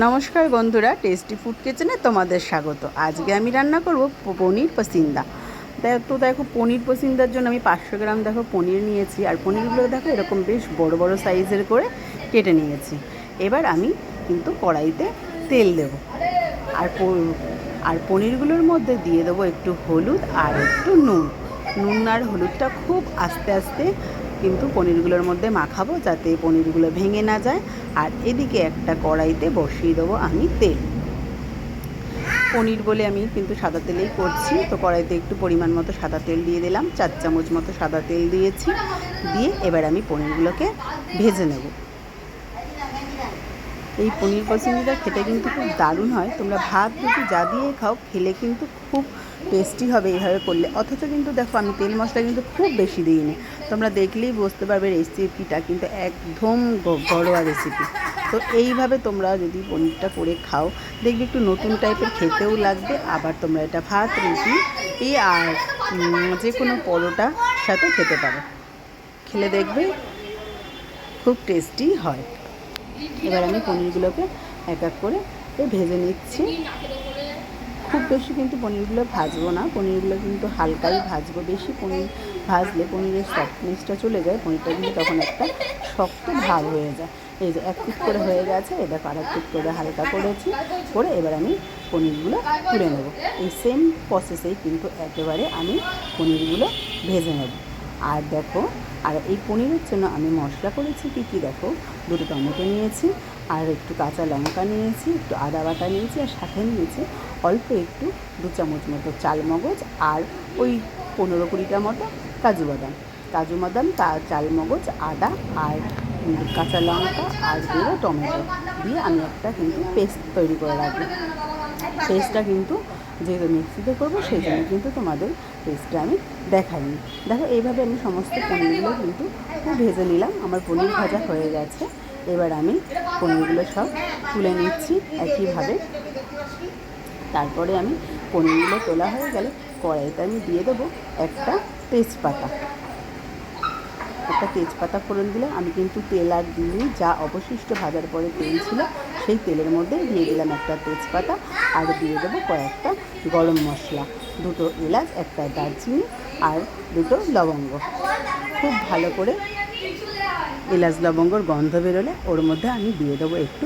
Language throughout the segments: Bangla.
নমস্কার বন্ধুরা, টেস্টি ফুড কিচেনে তোমাদের স্বাগত। আজকে আমি রান্না করব পনির পসিন্দা। দেখো পনির পসিন্দার জন্য আমি 500 গ্রাম পনির নিয়েছি। আর পনিরগুলো দেখো এরকম বেশ বড় বড় সাইজের করে কেটে নিয়েছি। এবার আমি কিন্তু কড়াইতে তেল দেব। আর পনিরগুলোর মধ্যে দিয়ে দেবো একটু হলুদ আর একটু নুন আর হলুদটা খুব আস্তে আস্তে কিন্তু পনিরগুলোর মধ্যে মাখাবো, যাতে পনিরগুলো ভেঙে না যায়। আর এদিকে একটা কড়াইতে বসিয়ে দেবো আমি তেল। পনির বলে আমি কিন্তু সাদা তেলেই করছি, তো কড়াইতে একটু পরিমাণ মতো সাদা তেল দিয়ে দিলাম, 4 চামচ মতো সাদা তেল দিয়েছি। দিয়ে এবার আমি পনিরগুলোকে ভেজে নেব। এই পনির পসিন্দিটা খেতে কিন্তু খুব দারুণ হয়। তোমরা ভাত রুটি যা দিয়ে খাও, খেলে কিন্তু খুব টেস্টি হবে এইভাবে করলে। অথচ কিন্তু দেখো আমি তেল মশলা কিন্তু খুব বেশি দিইনি। তোমরা দেখলেই বুঝতে পারবে রেসিপিটা কিন্তু একদম ঘরোয়া রেসিপি। তো এইভাবে তোমরা যদি পনিরটা করে খাও, দেখবে একটু নতুন টাইপের খেতেও লাগবে। আবার তোমরা এটা ভাত রুটি আর যে কোনো পরোটার সাথে খেতে পারো, খেলে দেখবে খুব টেস্টি হয়। এবার আমি পনিরগুলোকে এক এক করে ভেজে নিচ্ছি। খুব বেশি কিন্তু পনিরগুলো ভাজবো না, পনিরগুলো কিন্তু হালকাই ভাজবো। বেশি পনির ভাজলে পনিরের সফটনেসটা চলে যায়, পনিরটা কিন্তু তখন একটা শক্ত ভাব হয়ে যায়। এই যে এক পিট করে হয়ে গেছে, এটা আর এক পিট করে হালকা করেছি করে এবার আমি পনিরগুলো তুলে নেব। এই সেম প্রসেসেই কিন্তু একেবারে আমি পনিরগুলো ভেজে নেব। আর দেখো, আর এই পনিরের জন্য আমি মশলা করেছি কী দেখো, 2টো টমেটো নিয়েছি, আর একটু কাঁচা লঙ্কা নিয়েছি, একটু আদা বাটা নিয়েছি, আর সাথে নিয়েছি অল্প একটু 2 চামচ মতো চালমগজ, আর ওই 15-20টা মতো কাজু বাদাম, চালমগজ, আদা আর কাঁচা লঙ্কা আর দিয়ে টমেটো দিয়ে আমি একটা কিন্তু পেস্ট তৈরি করে রাখবো। পেস্টটা কিন্তু যেহেতু মিক্সিতে করবো, সেই জন্য কিন্তু তোমাদের পেস্টটা আমি দেখাইনি। দেখো এইভাবে আমি সমস্ত পনিরগুলো কিন্তু খুব ভেজে নিলাম। আমার পনির ভাজা হয়ে গেছে। এবার আমি পনিরগুলো সব তুলে নিচ্ছি একইভাবে। তারপরে আমি পনিরগুলো তোলা হয়ে গেলে কড়াইতে আমি দিয়ে দেবো একটা তেজপাতা ফোড়ন দিলে আমি কিন্তু তেল আর দিইনি, যা অবশিষ্ট ভাজার পরে তেল ছিল সেই তেলের মধ্যে দিয়ে দিলাম একটা তেজপাতা, আর দিয়ে দেবো কয়েকটা গরম মশলা, 2টো এলাচ, একটা দারচিনি আর 2টো লবঙ্গ। খুব ভালো করে এলাচ লবঙ্গর গন্ধ বেরোলে ওর মধ্যে আমি দিয়ে দেবো একটু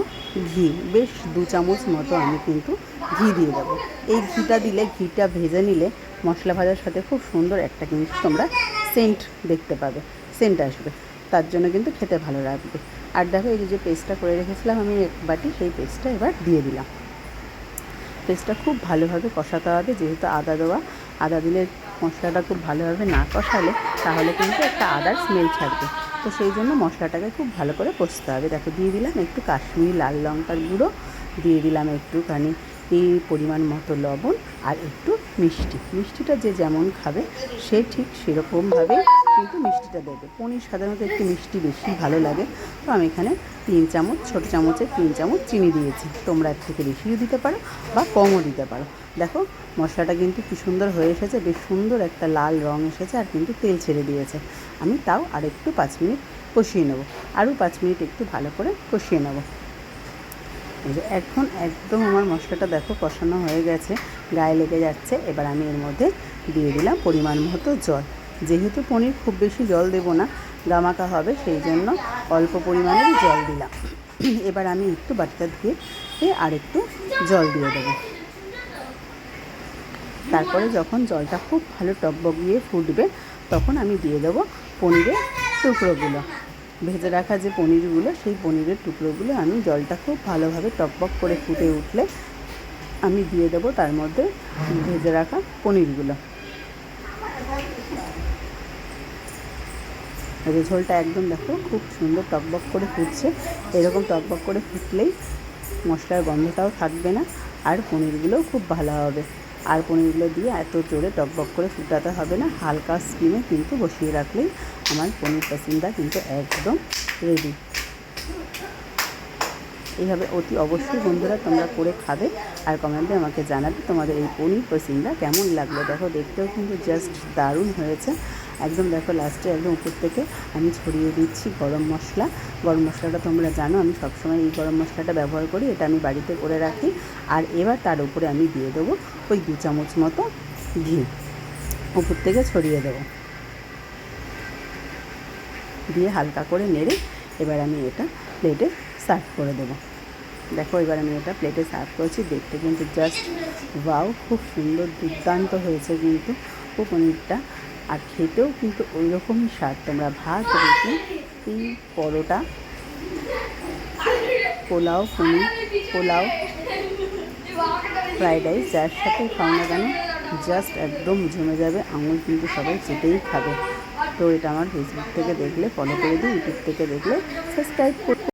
ঘি, বেশ 2 চামচ মতো আমি কিন্তু ঘি দিয়ে দেবো। এই ঘিটা দিলে, ঘিটা ভেজে নিলে মশলা ভাজার সাথে খুব সুন্দর একটা কিন্তু তোমরা সেন্ট দেখতে পাবে, সেন্ট আসবে, তার জন্য কিন্তু খেতে ভালো লাগবে। আর দেখো এই যে পেস্টটা করে রেখেছিলাম আমি এক বাটি, সেই পেস্টটা এবার দিয়ে দিলাম। পেস্টটা খুব ভালোভাবে কষাতে হবে, যেহেতু আদা দেওয়া, আদা দিলে মশলাটা খুব ভালোভাবে না কষালে তাহলে কিন্তু একটা আদার স্মেল ছাড়বে। তো সেই জন্য মশলাটাকে খুব ভালো করে কষতে হবে। দেখো দিয়ে দিলাম একটু কাশ্মীরি লাল লঙ্কার গুঁড়ো, দিয়ে দিলাম একটুখানি পরিমাণ মতো লবণ, আর একটু মিষ্টিটা যে যেমন খাবে সে ঠিক সেরকমভাবে কিন্তু মিষ্টিটা দেবে। পনির সাধারণত একটু মিষ্টি বেশি ভালো লাগে, তো আমি এখানে 3 চামচ, ছোটো চামচের 3 চামচ চিনি দিয়েছি। তোমরা এর থেকে বেশিও দিতে পারো বা কমও দিতে পারো। দেখো মশলাটা কিন্তু কী সুন্দর হয়ে এসেছে, বেশ সুন্দর একটা লাল রঙ এসেছে, আর কিন্তু তেল ছেড়ে দিয়েছে। আমি তাও আর একটু 5 মিনিট কষিয়ে নেবো, আরও 5 মিনিট একটু ভালো করে কষিয়ে নেবো। এখন একদম আমার মশলাটা দেখো কষানো হয়ে গেছে, গায়ে লেগে যাচ্ছে। এবার আমি এর মধ্যে দিয়ে দিলাম পরিমাণ মতো জল। যেহেতু পনির খুব বেশি জল দেবো না, গামাখা হবে, সেই জন্য অল্প পরিমাণেরই জল দিলাম। এবার আমি একটু বাটিটা ধুয়ে আর একটু জল দিয়ে দেবো। তারপরে যখন জলটা খুব ভালো টকবগিয়ে ফুটবে, তখন আমি দিয়ে দেবো পনিরের টুকরোগুলো, ভেজে রাখা যে পনিরগুলো, সেই পনিরের টুকরোগুলো আমি জলটা খুব ভালোভাবে টকবক করে ফুটে উঠলে আমি দিয়ে দেবো তার মধ্যে ভেজে রাখা পনিরগুলো। এই ঝোলটা একদম দেখো খুব সুন্দর টকবক করে ফুটছে। এরকম টকবক করে ফুটলেই মশলার গন্ধটাও থাকবে না, আর পনিরগুলোও খুব ভালো হবে। আর পনিরগুলো দিয়ে এত জোরে টকবক করে ফুটাতে হবে না, হালকা স্টিমে কিন্তু বসিয়ে রাখলেই আমার পনির পসিন্দা কিন্তু একদম রেডি। এইভাবে অতি অবশ্যই বন্ধুরা তোমরা করে খাবে, আর কমেন্টে আমাকে জানাবে তোমাদের এই পনির পসিন্দা কেমন লাগলো। দেখো দেখতেও কিন্তু জাস্ট দারুণ হয়েছে, একদম দেখো লাস্টে একদম উপর থেকে আমি ছড়িয়ে দিচ্ছি গরম মশলা। গরম মশলাটা তোমরা জানো আমি সবসময় এই গরম মশলাটা ব্যবহার করি, এটা আমি বাড়িতে করে রাখি। আর এবার তার উপরে আমি দিয়ে দেবো ওই 2 চামচ মতো ঘি, উপর থেকে ছড়িয়ে দেবো, দিয়ে হালকা করে নেড়ে এবার আমি এটা প্লেটে সার্ভ করে দেবো। দেখো এবার আমি এটা প্লেটে সার্ভ করেছি, দেখতে কিন্তু জাস্ট ওয়াও, খুব সুন্দর দুর্দান্ত হয়েছে কিন্তু পনিরটা। আর খেতেও কিন্তু ওই রকমই স্বাদ। তোমরা ভাত, রুটি, পরোটা, পোলাও, পনির পোলাও, ফ্রাইড রাইস যার সাথে খাও না কেন জাস্ট একদম জমে যাবে, আঙুল কিন্তু সবাই চেটেই খাবে। তো এটা আমার ফেসবুক থেকে দেখলে ফলো করে দিই, ইউটিউব থেকে দেখলে সাবস্ক্রাইব করতে